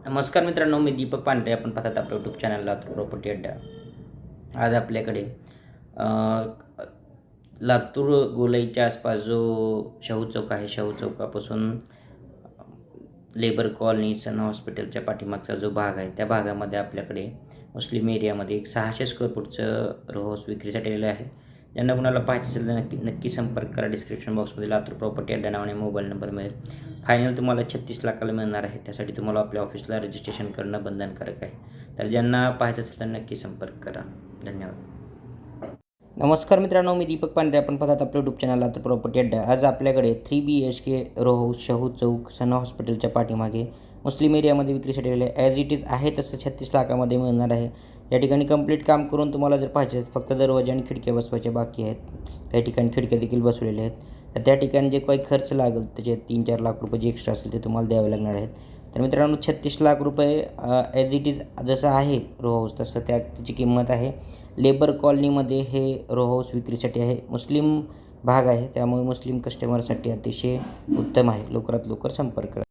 नमस्कार मित्रांनो, मी दीपक पांढरे. आपण पाहतात आपल्या यूट्यूब चॅनलला प्रॉपर्टी अड्डा. आज आपल्याकडे अ, लातूर गोलईच्या आसपास जो शाहू चौक आहे, शाहू चौकापासून लेबर कॉलनी सन हॉस्पिटलच्या पाठीमागचा जो भाग आहे, त्या भागामध्ये आपल्याकडे मुस्लिम एरियामध्ये एक 600 स्क्वेअर फूटचं रो हाऊस विक्रीसाठी आलेलं आहे. ज्यांना कुणाला पाहायचं असेल तर नक्की संपर्क करा. डिस्क्रिप्शन बॉक्समध्ये लातूर प्रॉपर्टी अड्डा नावाने मोबाईल नंबर मिळेल. फायनल तुम्हाला 36 लाखाला मिळणार आहे. त्यासाठी तुम्हाला आपल्या ऑफिसला रजिस्ट्रेशन करणं बंधनकारक आहे. तर ज्यांना पाहायचं असेल तर नक्की संपर्क करा. धन्यवाद. नमस्कार मित्रांनो, मी दीपक पांढरे. आपण पाहतात आपल्या यूट्यूब चॅनल लातूर प्रॉपर्टी अड्डा. आज आपल्याकडे 3 BHK रो हाऊस शाहू चौक सना हॉस्पिटलच्या पाठीमागे मुस्लिम एरियामध्ये विक्रीसाठी आलेले ॲज इट इज आहे तसं 36 लाखामध्ये मिळणार आहे. या ठिकाणी कंप्लीट काम करून तुम्हाला जर पाहिजे फक्त दरवाजे आणि खिडक्या बसवायच्या बाकी आहेत. काही ठिकाणी खिडक्या देखील बसवलेल्या आहेत. तर त्या ठिकाणी जे काही खर्च लागेल त्याचे 3-4 लाख रुपये जे एक्स्ट्रा असेल ते तुम्हाला द्यावे लागणार आहेत. तर मित्रांनो, 36 लाख रुपये ॲज इट इज जसं आहे रो हाऊस तसं त्याची किंमत आहे. लेबर कॉलनीमध्ये हे रो हाऊस विक्रीसाठी आहे. मुस्लिम भाग आहे, त्यामुळे मुस्लिम कस्टमरसाठी अतिशय उत्तम आहे. लवकरात लवकर संपर्क करा.